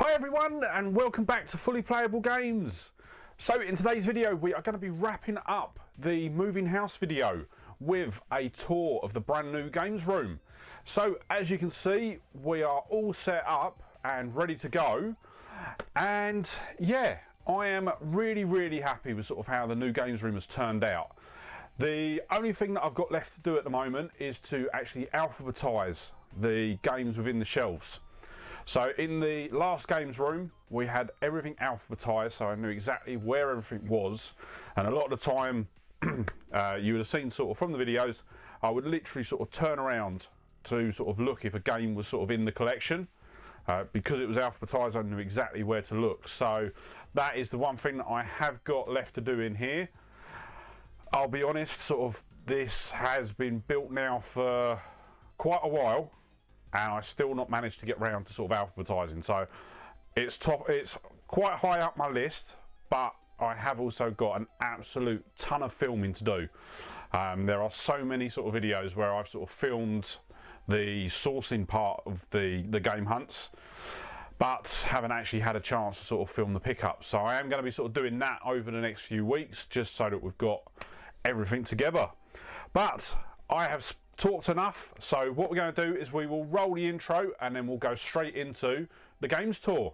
Hi everyone and welcome back to Fully Playable Games. So in today's video we are going to be wrapping up the moving house video with a tour of the brand new games room. So as you can see we are all set up and ready to go, and yeah, I am really happy with sort of how the new games room has turned out. The only thing that I've got left to do at the moment is to actually alphabetize the games within the shelves. So in the last games room we had everything alphabetized, so I knew exactly where everything was, and a lot of the time you would have seen sort of from the videos I would literally sort of turn around to sort of look if a game was sort of in the collection. Because it was alphabetized I knew exactly where to look, so that is the one thing that I have got left to do in here. I'll be honest, sort of this has been built now for quite a while and I still not managed to get round to sort of alphabetizing, so it's quite high up my list, but I have also got an absolute ton of filming to do. There are so many sort of videos where I've sort of filmed the sourcing part of the game hunts, but haven't actually had a chance to sort of film the pickup. So I am going to be sort of doing that over the next few weeks, just so that we've got everything together. But I have talked enough, so what we're going to do is we will roll the intro and then we'll go straight into the games tour.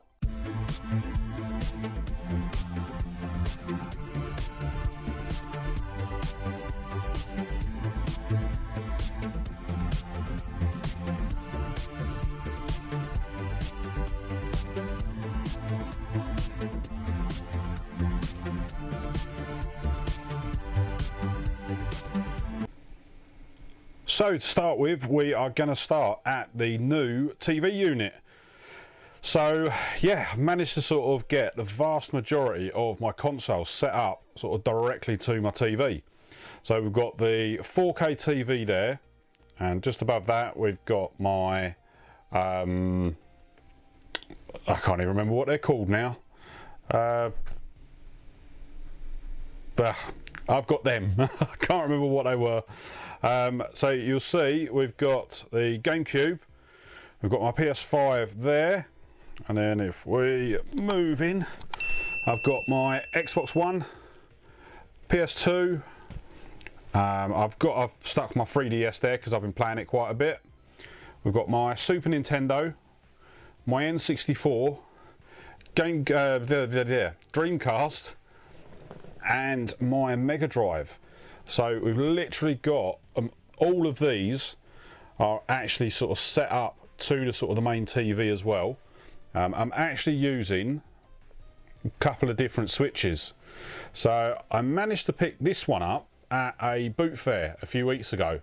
So to start with, we are going to start at the new TV unit. So yeah, I've managed to sort of get the vast majority of my console set up sort of directly to my TV. So we've got the 4K TV there, and just above that we've got my I can't even remember what they're called now, but I've got them. I can't remember what they were. So you'll see we've got the GameCube, we've got my PS5 there, and then if we move in, I've got my Xbox One, PS2, I've stuck my 3DS there because I've been playing it quite a bit. We've got my Super Nintendo, my N64, Dreamcast, and my Mega Drive. So we've literally got all of these are actually sort of set up to the sort of the main TV as well. I'm actually using a couple of different switches. So I managed to pick this one up at a boot fair a few weeks ago,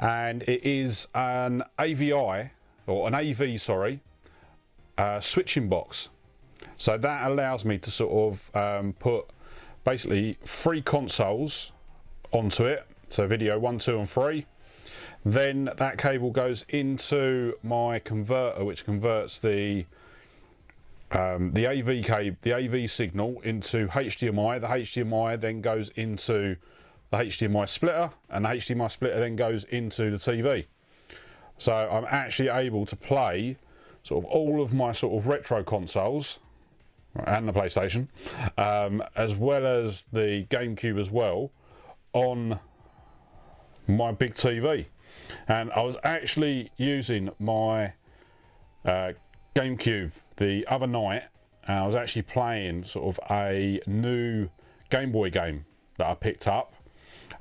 and it is an AVI, or an AV, sorry, switching box. So that allows me to sort of put basically 3 consoles onto it, so video 1, 2 and 3. Then that cable goes into my converter, which converts the AV cable, the AV signal, into HDMI. The HDMI then goes into the HDMI splitter, and the HDMI splitter then goes into the TV. So I'm actually able to play sort of all of my sort of retro consoles and the PlayStation, as well as the GameCube as well, on my big TV. And I was actually using my GameCube the other night, and I was actually playing sort of a new Game Boy game that I picked up.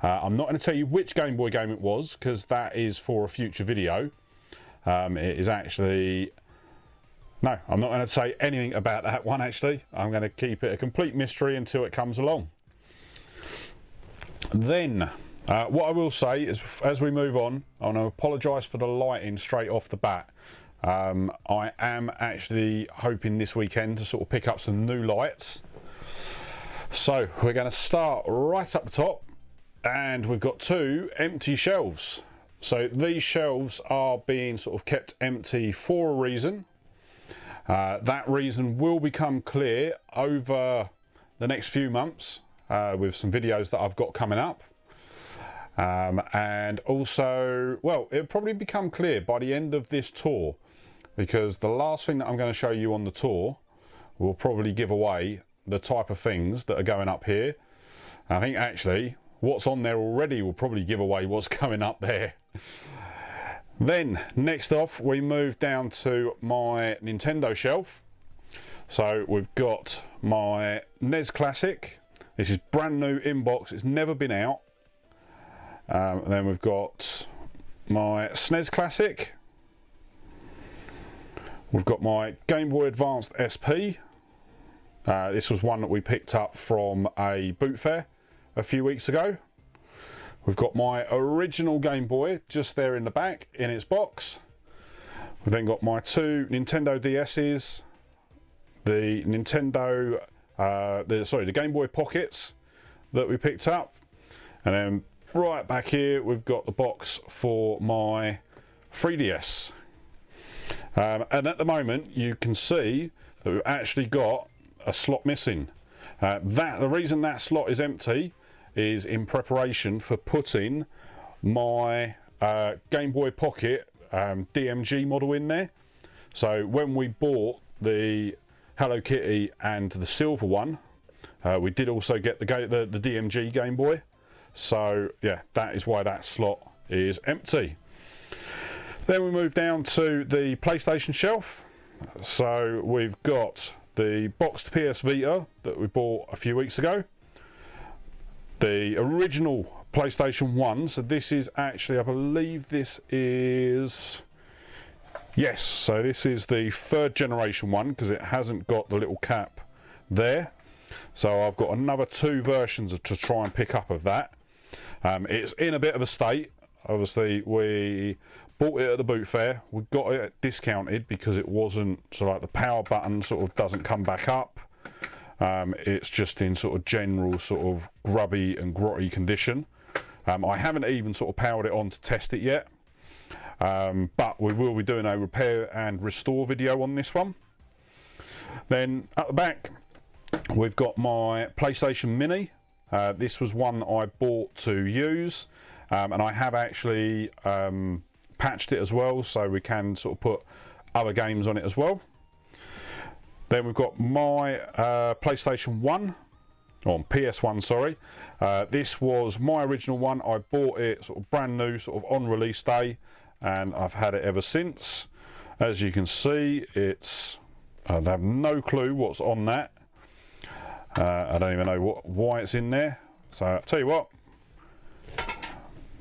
I'm not going to tell you which Game Boy game it was, because that is for a future video. It is actually... No, I'm not going to say anything about that one actually. I'm going to keep it a complete mystery until it comes along. Then, what I will say is, as we move on, I want to apologise for the lighting straight off the bat. I am actually hoping this weekend to sort of pick up some new lights. So we're going to start right up the top, and we've got 2 empty shelves. So these shelves are being sort of kept empty for a reason. That reason will become clear over the next few months with some videos that I've got coming up. And also, well, it'll probably become clear by the end of this tour because the last thing that I'm going to show you on the tour will probably give away the type of things that are going up here. I think actually what's on there already will probably give away what's coming up there. Then next off we move down to my Nintendo shelf. So we've got my NES Classic. This is brand new in box, it's never been out. And then we've got my SNES Classic. We've got my Game Boy Advanced SP. This was one that we picked up from a boot fair a few weeks ago. We've got my original Game Boy just there in the back in its box. We've then got my two Nintendo DS's, the the Game Boy Pockets that we picked up, and then right back here we've got the box for my 3DS. And at the moment you can see that we've actually got a slot missing. The reason that slot is empty is in preparation for putting my Game Boy Pocket DMG model in there. So when we bought the Hello Kitty and the silver one, we did also get the DMG Game Boy. So yeah, that is why that slot is empty. Then we move down to the PlayStation shelf. So we've got the boxed PS Vita that we bought a few weeks ago. The original PlayStation 1, so this is actually, I believe this is, yes, so this is the third generation one because it hasn't got the little cap there. So I've got another two versions to try and pick up of that. It's in a bit of a state. Obviously we bought it at the boot fair, we got it discounted because it wasn't, so like the power button sort of doesn't come back up. It's just in sort of general sort of grubby and grotty condition. I haven't even sort of powered it on to test it yet, but we will be doing a repair and restore video on this one. Then at the back we've got my PlayStation Mini. This was one I bought to use, and I have actually patched it as well, so we can sort of put other games on it as well. Then we've got my PlayStation 1, or PS1, sorry. This was my original one. I bought it sort of brand new, sort of on release day, and I've had it ever since. As you can see, it's, I have no clue what's on that. I don't even know why it's in there. So I'll tell you what,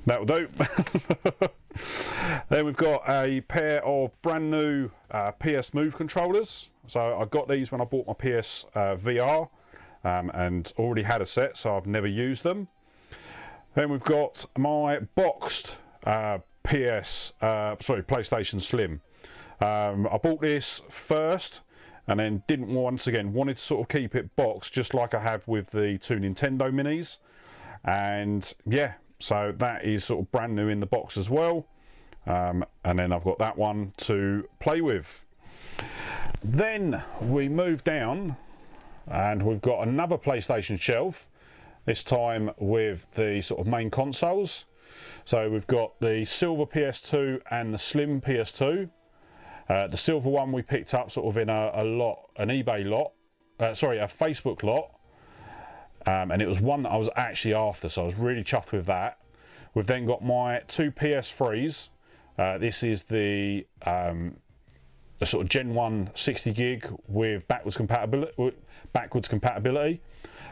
that'll do. Then we've got a pair of brand new PS Move controllers. So I got these when I bought my PS VR, and already had a set, so I've never used them. Then we've got my boxed PlayStation Slim. I bought this first and then wanted to sort of keep it boxed just like I have with the two Nintendo Minis. And yeah, so that is sort of brand new in the box as well. And then I've got that one to play with. Then we move down and we've got another PlayStation shelf, this time with the sort of main consoles. So we've got the silver PS2 and the slim PS2. The silver one we picked up sort of in an eBay lot, a Facebook lot, and it was one that I was actually after, so I was really chuffed with that. We've then got my two PS3s. This is the sort of Gen 1 60 gig with backwards compatibility.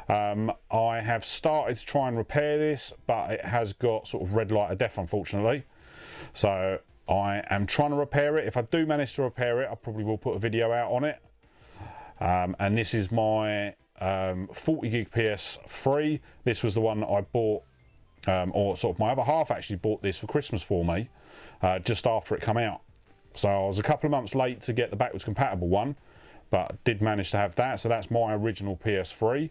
I have started to try and repair this, but it has got sort of red light of death, unfortunately. So I am trying to repair it. If I do manage to repair it, I probably will put a video out on it. And this is my 40 gig PS3. This was the one that I bought, or sort of my other half actually bought this for Christmas for me, just after it came out. So I was a couple of months late to get the backwards compatible one, but did manage to have that. So that's my original PS3.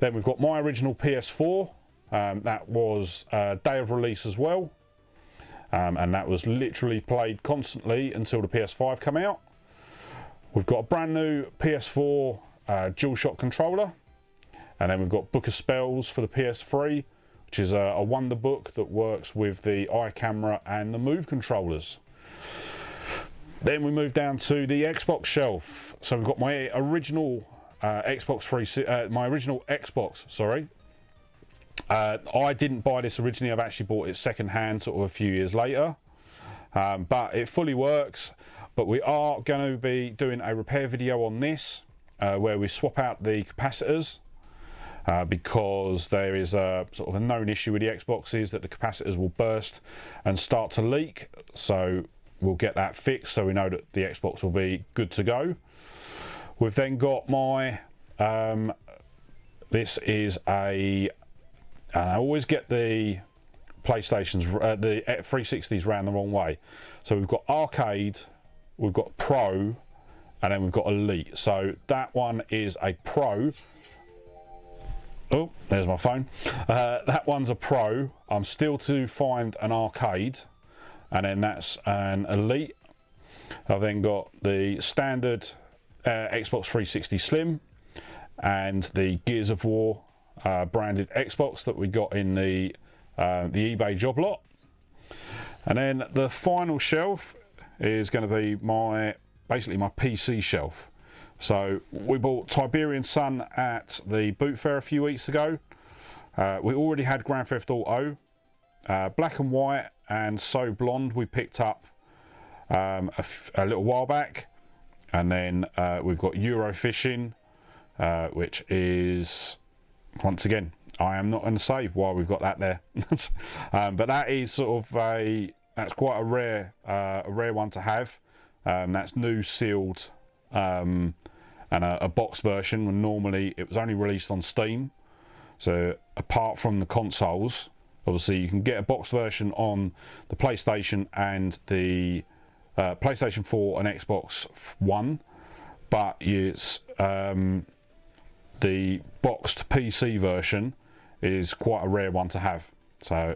Then we've got my original PS4. That was day of release as well. And that was literally played constantly until the PS5 came out. We've got a brand new PS4 DualShock controller. And then we've got Book of Spells for the PS3, which is a wonder book that works with the iCamera and the Move controllers. Then we move down to the Xbox shelf. So we've got my original my original Xbox, sorry. I didn't buy this originally, I've actually bought it second hand sort of a few years later. But it fully works. But we are going to be doing a repair video on this where we swap out the capacitors because there is a sort of a known issue with the Xboxes that the capacitors will burst and start to leak. So we'll get that fixed so we know that the Xbox will be good to go. We've then got my this is a, and I always get the PlayStations, the 360s round the wrong way. So we've got Arcade, we've got Pro, and then we've got Elite. So that one is a Pro. Oh, there's my phone. That one's a Pro. I'm still to find an Arcade, and then that's an Elite. I've then got the standard Xbox 360 Slim and the Gears of War branded Xbox that we got in the eBay job lot. And then the final shelf is going to be basically my PC shelf. So we bought Tiberian Sun at the boot fair a few weeks ago. We already had Grand Theft Auto, Black and White and So Blonde we picked up a little while back. And then we've got Eurofishing, which is, once again, I am not going to say why we've got that there. But that is sort of that's quite a rare one to have. That's new sealed and a box version when normally it was only released on Steam. So apart from the consoles, obviously you can get a box version on the PlayStation and the PlayStation 4 and Xbox One, but it's the boxed PC version is quite a rare one to have. So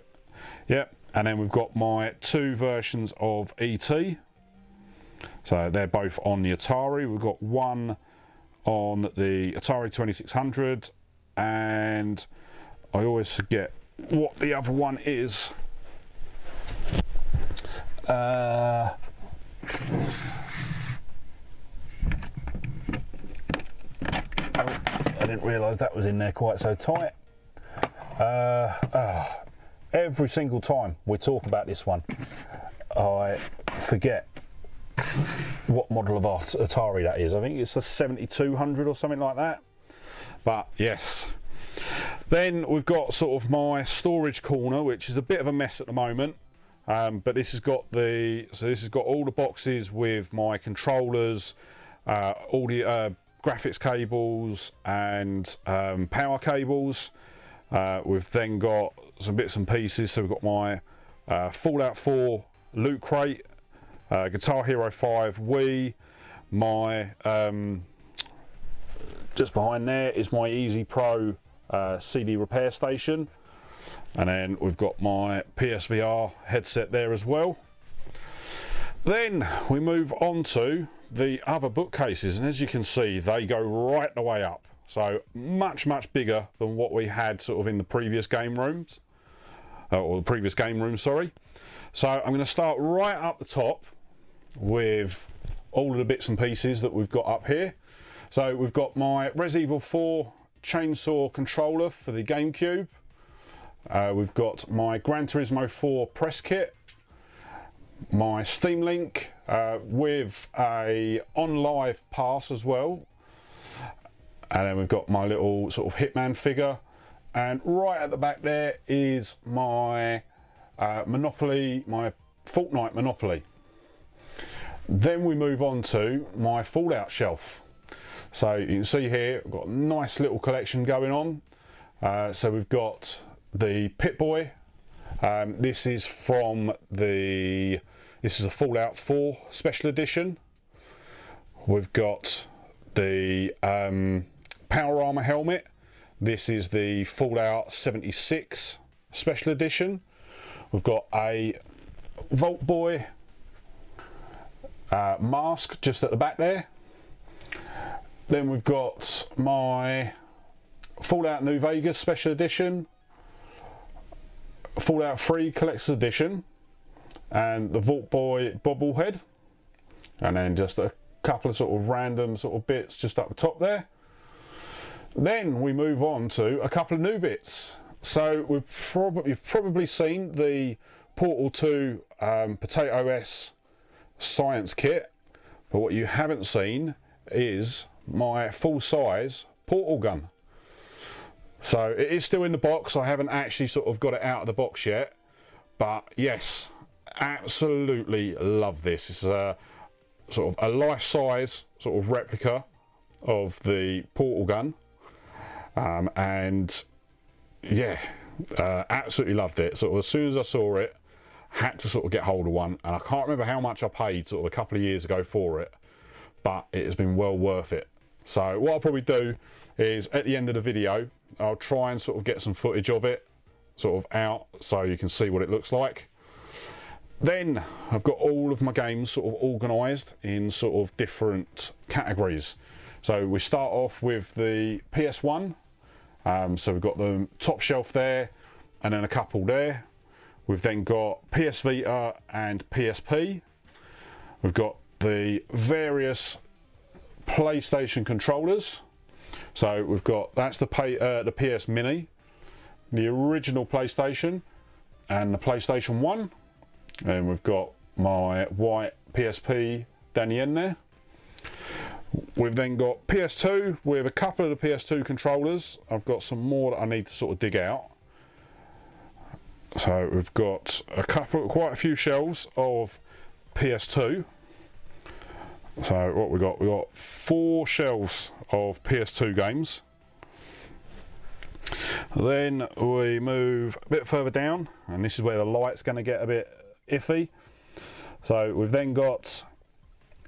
yeah, and then we've got my two versions of ET. So they're both on the Atari. We've got one on the Atari 2600, and I always forget what the other one is. I didn't realise that was in there quite so tight. Every single time we talk about this one, I forget what model of Atari that is. I think it's the 7200 or something like that. But yes. Then we've got sort of my storage corner, which is a bit of a mess at the moment. But this has got all the boxes with my controllers, all the graphics cables and power cables. We've then got some bits and pieces. So we've got my Fallout 4 loot crate, Guitar Hero 5 Wii, my just behind there is my Easy Pro CD repair station, and then we've got my PSVR headset there as well. Then we move on to the other bookcases, and as you can see, they go right the way up. So much bigger than what we had sort of in the previous game rooms, or the previous game room, sorry. So I'm going to start right up the top with all of the bits and pieces that we've got up here. So we've got my Resident Evil 4 chainsaw controller for the GameCube. We've got my Gran Turismo 4 press kit, my Steam Link with a OnLive pass as well, and then we've got my little sort of Hitman figure, and right at the back there is my Monopoly, my Fortnite Monopoly. Then we move on to my Fallout shelf. So you can see here I've got a nice little collection going on. So we've got the Pip-Boy. This is a Fallout 4 special edition. We've got the Power Armor helmet. This is the Fallout 76 special edition. We've got a Vault Boy mask just at the back there. Then we've got my Fallout New Vegas special edition, Fallout 3 collector's edition, and the Vault Boy bobblehead. and then just a couple of sort of random sort of bits just up the top there. Then we move on to a couple of new bits. So you've probably seen the Portal 2 Potato S science kit, but what you haven't seen is my full-size portal gun. So it is still in the box. I haven't actually sort of got it out of the box yet, but yes, absolutely love this. It's a sort of a life-size sort of replica of the portal gun, and yeah, absolutely loved it. Sort of as soon as I saw it, had to sort of get hold of one, and I can't remember how much I paid sort of a couple of years ago for it, but it has been well worth it. So what I'll probably do is at the end of the video, I'll try and sort of get some footage of it sort of out so you can see what it looks like. Then I've got all of my games sort of organised in sort of different categories. So we start off with the PS1. So we've got the top shelf there, and then a couple there. We've then got PS Vita and PSP. We've got the various PlayStation controllers. So we've got, that's the PS Mini, the original PlayStation, and the PlayStation 1. And we've got my white PSP down the end there. We've then got PS2 with a couple of the PS2 controllers. I've got some more that I need to sort of dig out. So we've got quite a few shelves of PS2. So what we've got 4 shelves of PS2 games. Then we move a bit further down, and this is where the light's going to get a bit iffy. So we've then got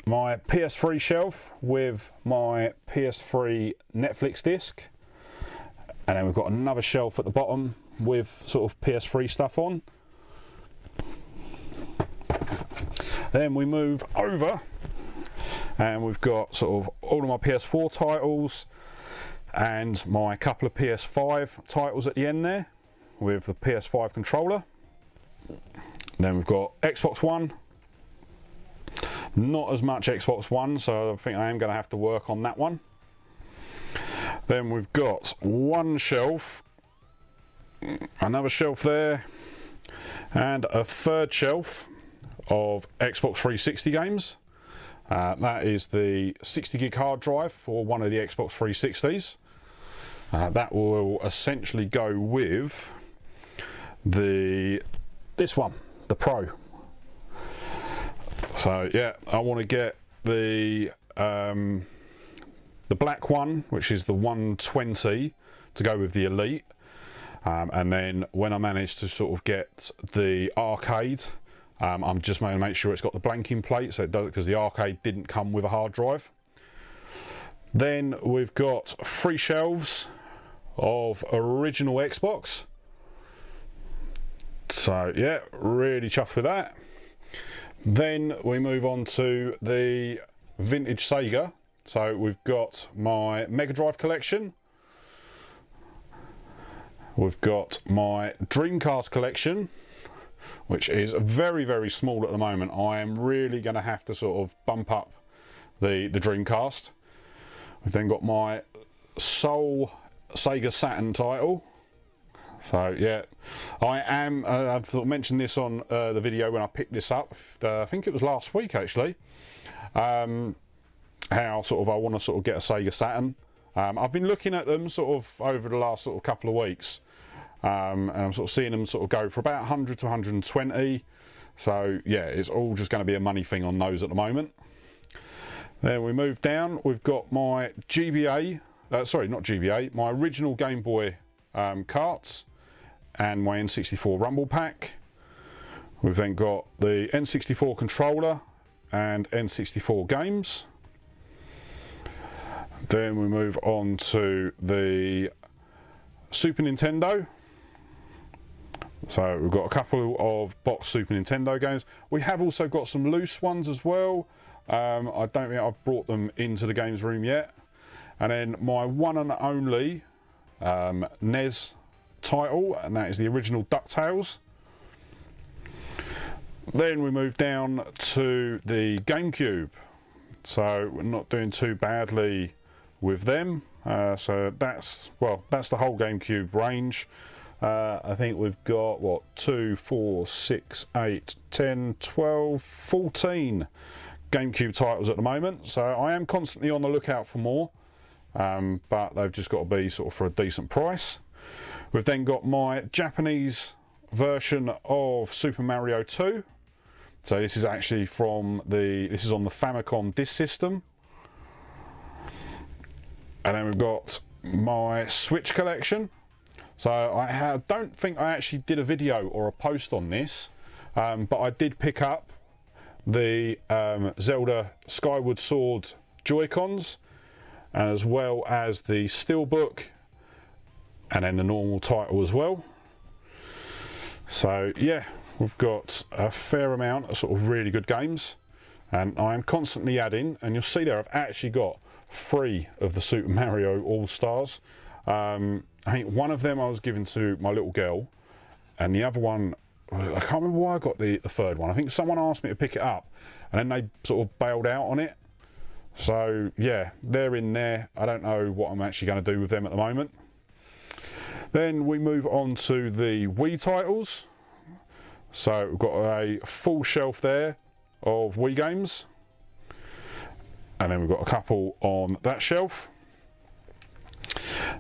my PS3 shelf with my PS3 Netflix disc, and then we've got another shelf at the bottom with sort of PS3 stuff on. Then we move over, and we've got sort of all of my PS4 titles and my couple of PS5 titles at the end there with the PS5 controller. Then we've got Xbox One. Not as much Xbox One, so I think I am going to have to work on that one. Then we've got one shelf, another shelf there, and a third shelf of Xbox 360 games. That is the 60 gig hard drive for one of the Xbox 360s. That will essentially go with this one, the Pro. So yeah, I want to get the black one, which is the 120, to go with the Elite, and then when I manage to sort of get the arcade, I'm just going to make sure it's got the blanking plate, so it does, because the arcade didn't come with a hard drive. Then we've got 3 shelves of original Xbox. So yeah, really chuffed with that. Then we move on to the vintage Sega. So we've got my Mega Drive collection. We've got my Dreamcast collection, which is very, very small at the moment. I am really going to have to sort of bump up the Dreamcast. We've then got my sole Sega Saturn title. So yeah, I am, I've sort of mentioned this on the video when I picked this up, I think it was last week actually, how sort of I want to sort of get a Sega Saturn. I've been looking at them sort of over the last sort of couple of weeks, and I'm sort of seeing them sort of go for about 100 to 120. So yeah, it's all just going to be a money thing on those at the moment. Then we move down, we've got my GBA, sorry not GBA, my original Game Boy carts and my N64 Rumble Pack. We've then got the N64 controller and N64 games. Then we move on to the Super Nintendo. So we've got a couple of box Super Nintendo games. We have also got some loose ones as well. I don't think I've brought them into the games room yet. And then my one and only NES title, and that is the original DuckTales. Then we move down to the GameCube. So we're not doing too badly with them. So that's the whole GameCube range. I think we've got, what, 2, 4, 6, 8, 10, 12, 14 GameCube titles at the moment. So I am constantly on the lookout for more, but they've just got to be sort of for a decent price. We've then got my Japanese version of Super Mario 2. So this is actually this is on the Famicom Disk System. And then we've got my Switch collection. So I don't think I actually did a video or a post on this, but I did pick up the Zelda Skyward Sword Joy-Cons, as well as the Steelbook, and then the normal title as well. So yeah, we've got a fair amount of sort of really good games, and I am constantly adding, and you'll see there I've actually got 3 of the Super Mario All-Stars. I think one of them I was given to my little girl, and the other one, I can't remember why I got the third one. I think someone asked me to pick it up, and then they sort of bailed out on it. So yeah, they're in there. I don't know what I'm actually going to do with them at the moment. Then we move on to the Wii titles. So we've got a full shelf there of Wii games, and then we've got a couple on that shelf.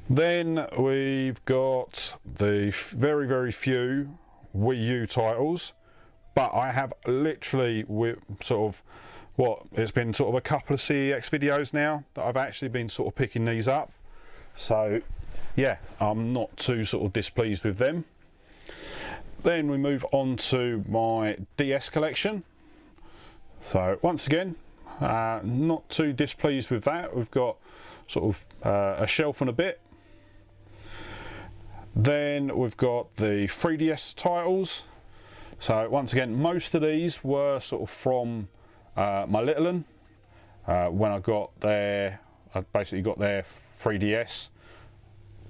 Then we've got the very, very few Wii U titles, but I have literally, it's been sort of a couple of CEX videos now that I've actually been sort of picking these up. So yeah, I'm not too sort of displeased with them. Then we move on to my DS collection. So once again, not too displeased with that. We've got sort of a shelf and a bit. Then we've got the 3DS titles. So once again, most of these were sort of from my little one. When I basically got their 3DS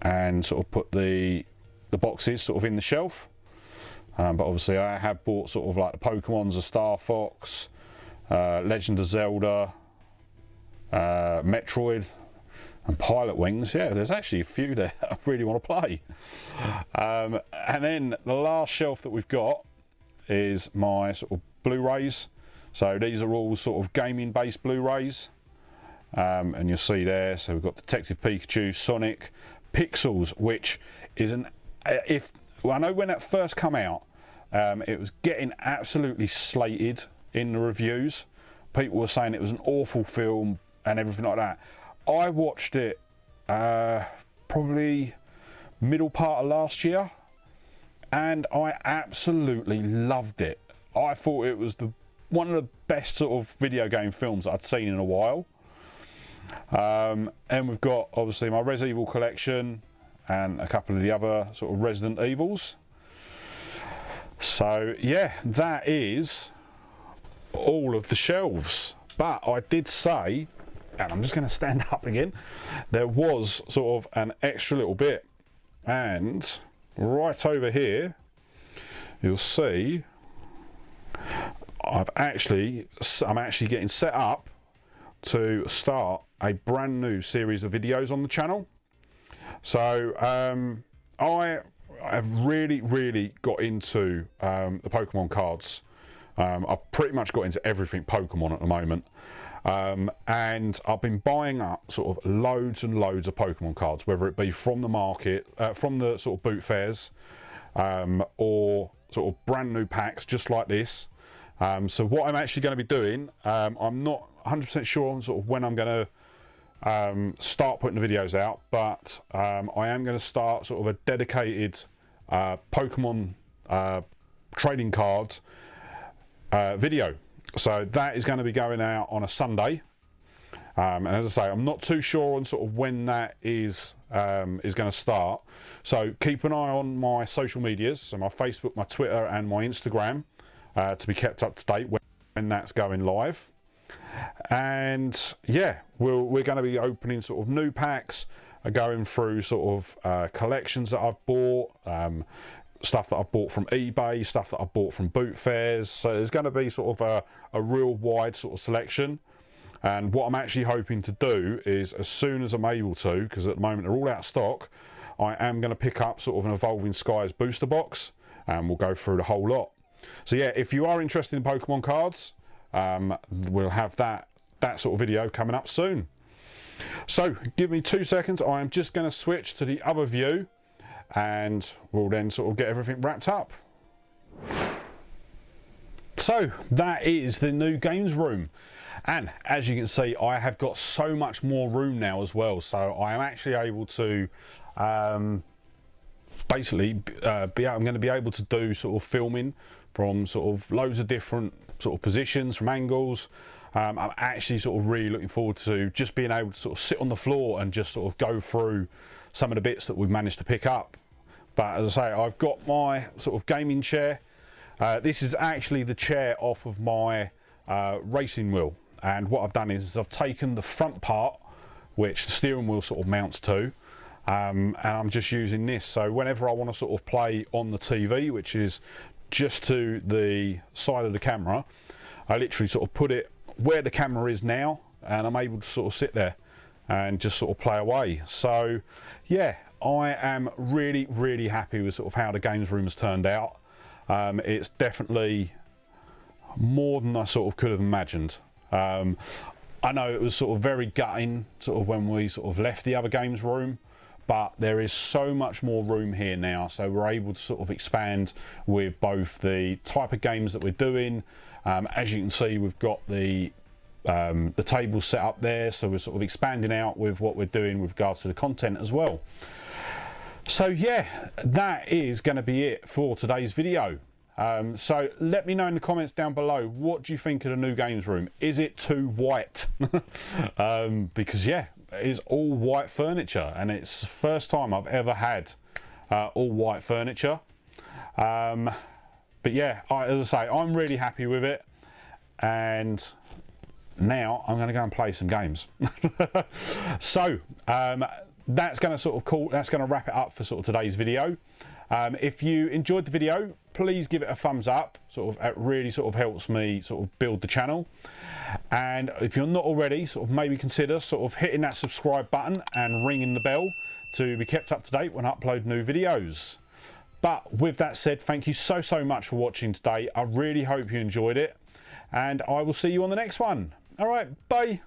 and sort of put the boxes sort of in the shelf. But obviously I have bought sort of like the Pokemons of Star Fox, Legend of Zelda, Metroid, and Pilot Wings. Yeah, there's actually a few there I really want to play. And then the last shelf that we've got is my sort of Blu-rays. So these are all sort of gaming based Blu-rays, and you'll see there, so we've got Detective Pikachu, Sonic, Pixels, which is I know when that first come out, it was getting absolutely slated in the reviews. People were saying it was an awful film and everything like that. I watched it probably middle part of last year, and I absolutely loved it. I thought it was one of the best sort of video game films I'd seen in a while. And we've got obviously my Resident Evil collection and a couple of the other sort of Resident Evils. So yeah, that is all of the shelves. But I did say, and I'm just going to stand up again, there was sort of an extra little bit, and right over here you'll see I'm actually getting set up to start a brand new series of videos on the channel. So I have really got into the Pokemon cards. I've pretty much got into everything Pokemon at the moment, and I've been buying up sort of loads and loads of Pokemon cards, whether it be from the market, from the sort of boot fairs, or sort of brand new packs just like this. So what I'm actually going to be doing, I'm not 100% sure on sort of when I'm going to start putting the videos out, but I am going to start sort of a dedicated Pokemon trading card video. So that is going to be going out on a Sunday, and as I say, I'm not too sure on sort of when that is going to start. So keep an eye on my social medias, so my Facebook, my Twitter, and my Instagram, to be kept up to date when that's going live. And yeah, we're going to be opening sort of new packs, going through sort of collections that I've bought, stuff that I've bought from eBay, stuff that I've bought from boot fairs. So there's going to be sort of a real wide sort of selection. And what I'm actually hoping to do is, as soon as I'm able to, because at the moment they're all out of stock, I am going to pick up sort of an Evolving Skies booster box, and we'll go through the whole lot. So yeah, if you are interested in Pokemon cards, we'll have that sort of video coming up soon. So give me 2 seconds. I am just going to switch to the other view, and we'll then sort of get everything wrapped up. So that is the new games room, and as you can see, I have got so much more room now as well. So I am actually able to basically I'm going to be able to do sort of filming from sort of loads of different sort of positions, from angles. I'm actually sort of really looking forward to just being able to sort of sit on the floor and just sort of go through some of the bits that we've managed to pick up. But as I say, I've got my sort of gaming chair. This is actually the chair off of my racing wheel, and what I've done is I've taken the front part, which the steering wheel sort of mounts to, and I'm just using this. So whenever I want to sort of play on the TV, which is just to the side of the camera, I literally sort of put it where the camera is now, and I'm able to sort of sit there and just sort of play away. So yeah, I am really happy with sort of how the games room has turned out. It's definitely more than I sort of could have imagined. I know it was sort of very gutting sort of when we sort of left the other games room, but there is so much more room here now, so we're able to sort of expand with both the type of games that we're doing. As you can see, we've got the table set up there, so we're sort of expanding out with what we're doing with regards to the content as well. So yeah, that is going to be it for today's video. So let me know in the comments down below, what do you think of the new games room? Is it too white? Because yeah, it is all white furniture, and it's the first time I've ever had all white furniture. But yeah, as I say, I'm really happy with it, and now I'm going to go and play some games. So that's going to sort of that's going to wrap it up for sort of today's video. If you enjoyed the video, please give it a thumbs up. Sort of, it really sort of helps me sort of build the channel. And if you're not already, sort of maybe consider sort of hitting that subscribe button and ringing the bell to be kept up to date when I upload new videos. But with that said, thank you so much for watching today. I really hope you enjoyed it, and I will see you on the next one. All right, bye.